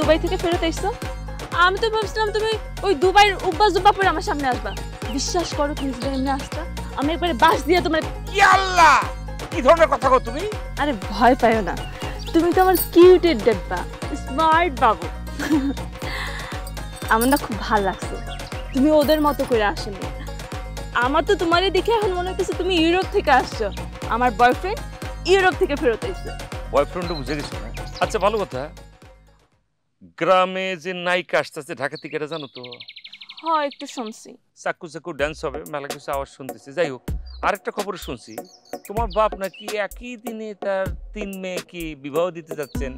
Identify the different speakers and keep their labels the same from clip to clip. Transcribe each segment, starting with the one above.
Speaker 1: Dubai থেকে ফেরত এসছো। আমি তো ভাবছিলাম তুমি ওই দুবাইয়ের উব্বা জুব্বা পরে আমার সামনে আসবা। বিশ্বাস করো তুমি যদি এমনি আসতা আমি একবারে বাস দিয়ে তোমার।
Speaker 2: আল্লাহ, কি ধরনের কথা কও তুমি?
Speaker 1: আরে ভয় পাইও না, তুমি তো আমার কিউটেড ডেব্বা, স্মার্ট বাবু। আমার না খুব ভালো লাগছে, তুমি ওদের মতো করে আসেনি। আমার তো তোমারই দেখে এখন মনে হচ্ছে তুমি ইউরোপ থেকে আসছো। আমার বয়ফ্রেন্ড ইউরোপ থেকে ফেরত এসেছে।
Speaker 2: বয়ফ্রেন্ডও বুঝে গেছো না? আচ্ছা ভালো কথা, গ্রামে যে নায়িকা আসতেছে ঢাকা থেকে, এটা জানো তো?
Speaker 1: হ্যাঁ একটু শুনছি।
Speaker 2: চাকু চাকু ড্যান্স হবে, মেলা কিছু আওয়াজ শুনতেছি। যাই হোক, আরেকটা খবর শুনছি, তোমার বাপ নাকি একই দিনে তার 3 মেয়েকে বিবাহ দিতে যাচ্ছেন।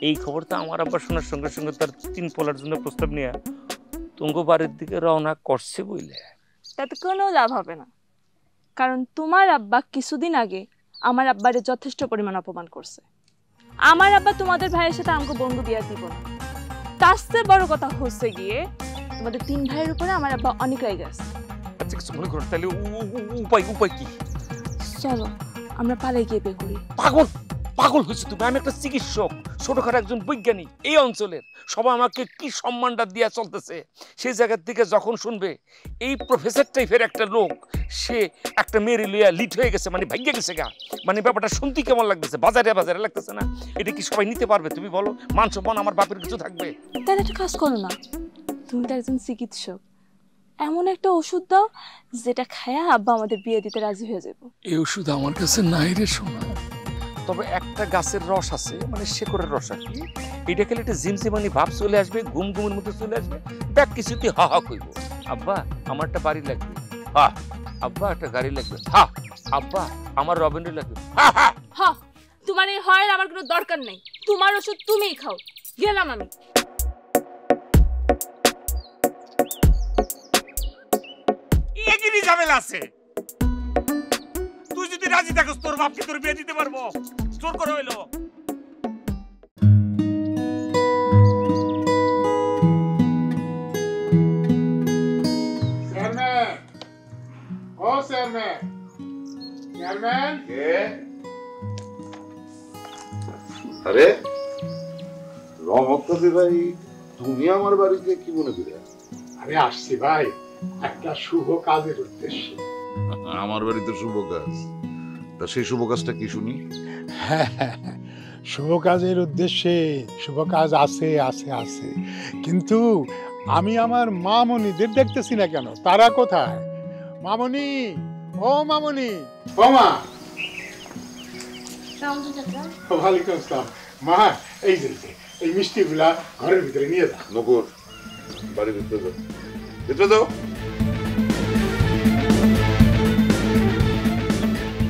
Speaker 2: এই খবর তো আমার আব্বা শোনার সঙ্গে সঙ্গে তার 3 পোলার জন্য প্রস্তাব নিয়ে তুঙ্গ বাড়ির দিকে রওনা করছে বইলে।
Speaker 1: তাতে কোনো লাভ হবে না, কারণ তোমার আব্বা কিছুদিন আগে আমার আব্বারে যথেষ্ট পরিমাণ অপমান করছে। আমার আব্বা তোমাদের ভাইয়ের সাথে আমাকে বন্ধু দিয়ে দিব না। তার চেয়ে বড় কথা হচ্ছে গিয়ে তোমাদের 3 ভাইয়ের উপরে আমার আব্বা অনেক রেগে আছে।
Speaker 2: আচ্ছা কিছু মনে করো, তাহলে উপায় কি?
Speaker 1: চলো আমরা পালাই গিয়ে বিয়ে করি।
Speaker 2: পাগল পাগল হয়েছে তুমি? আমি একটা চিকিৎসক, ছোটখাটো একজন বৈজ্ঞানিক। এই অঞ্চলের সবাই আমাকে কি সম্মানটা দিয়া চলতেছে, সেই জায়গার থেকে যখন শুনবে এই প্রফেসর টাইপের একটা লোক সে একটা মেয়ের লইয়া লিট হয়ে গেছে, মানে ভাগ্যে গেছে গা, মানে ব্যাপারটা শুনতে কেমন লাগতেছে? বাজারে লাগতেছে না? এটা কি সবাই নিতে পারবে তুমি বলো? মান সম্মান আমার বাপের কিছু থাকবে?
Speaker 1: তাহলে একটা কাজ করো না, তুমি তো একজন চিকিৎসক, এমন একটা ওষুধ দাও যেটা খায়া আব্বা আমাদের বিয়ে দিতে রাজি হয়ে যাবো।
Speaker 3: এই ওষুধ আমার কাছে নাই রে সোনা।
Speaker 2: তবে একটা গাছের রস আছে, মানে শেকড়ের রস আর কি, এটা খেলে একটা জিমজিমানি ভাব চলে আসবে, ঘুমের মধ্যে চলে আসবে, ব্যাগ কিছুতে হা হা কইব, আব্বা আমার একটা বাড়ি লাগবে, হা আব্বা একটা গাড়ি লাগবে, হা আব্বা আমার রবেন্দ্র লাগবে, হা হা।
Speaker 1: হ্যাঁ, তোমার এই হয় আমার কোনো দরকার নেই, তোমার ওষুধ তুমিই খাও। গেলাম আমি।
Speaker 2: এগিরি ঝামেলা আছে, তুই যদি রাজি থাকিস তোর বাপকে তোর বিয়ে দিতে পারবো, জোর করে হইলো।
Speaker 4: চেয়ারম্যান, ও চেয়ারম্যান, চেয়ারম্যান।
Speaker 5: আরে রহমত ভাই, তুমি আমার বাড়িতে কি মনে করে?
Speaker 4: আরে আসছি ভাই একটা শুভ কাজের উদ্দেশ্যে।
Speaker 5: আমার বাড়িতে শুভ কাজ? তা সেই শুভ কাজটা কি শুনি?
Speaker 4: শুভ কাজের উদ্দেশ্যে শুভ কাজ আছে আছে আছে, কিন্তু আমি আমার মামনিদের দেখতেছি না কেন? তারা কোথায়? মামনি, ও মামনি, ও মা। ওয়ালাইকুম আসসালাম। মা এই যে এই মিষ্টিগুলা ঘরের ভিতরে নিয়ে যা।
Speaker 5: নকুর, বাড়ির ভিতরে যাও, ভিতরে যাও।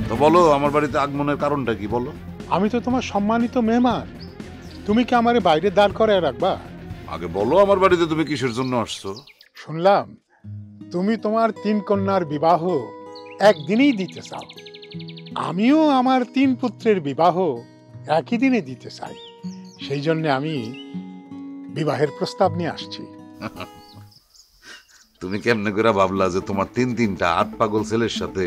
Speaker 5: তো বলো, আমার বাড়িতে আগমনের কারণটা কি বলো?
Speaker 4: আমি তো তোমার সম্মানিত মেহমান, তুমি কি আমারে বাইরে দাঁড় করায় রাখবা?
Speaker 5: আগে বলো আমার বাড়িতে তুমি কিসের জন্য আসছো?
Speaker 4: শুনলাম তুমি তোমার 3 কন্যার বিবাহ একদিনেই দিতে চাও। আমিও আমার 3 পুত্রের বিবাহ একই দিনে দিতে চাই, সেই জন্য আমি বিবাহের প্রস্তাব নিয়ে আসছি।
Speaker 5: তুমি কেমনে করে ভাবলা যে তোমার 3-3টা আট পাগল ছেলের সাথে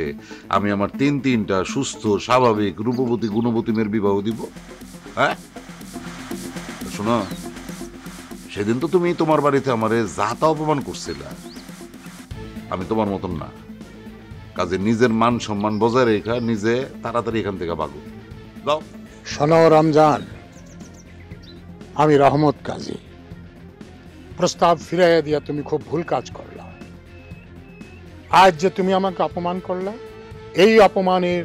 Speaker 5: আমি আমার 3-3টা সুস্থ স্বাভাবিক রূপবতী গুণবতী মেয়ের বিবাহ দিব? হ্যাঁ শোনো, সেদিন তো তুমি তোমার বাড়িতে আমারে যাতা অপমান করছিলা। আমি তোমার মতন না, কাজে নিজের মান সম্মান বজায় রেখা নিজে তাড়াতাড়ি এখান থেকে ভাগো। দাও।
Speaker 4: শোনো রমজান, আমি রহমত কাজী, প্রস্তাব ফিরাইয়া দিয়া তুমি খুব ভুল কাজ করলা। আজ যে তুমি আমাকে অপমান করলা, এই অপমানের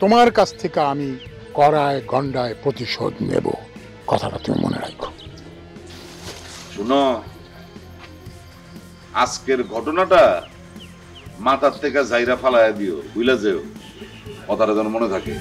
Speaker 4: তোমার কাছ থেকে আমি কড়ায় গন্ডায় প্রতিশোধ নেব, কথাটা তুমি মনে রাখো।
Speaker 5: শুনো, আজকের ঘটনাটা মাথার থেকে জাইরা ফালাইয়া দিও, বুঝলা যেও, কথাটা যেন মনে থাকে।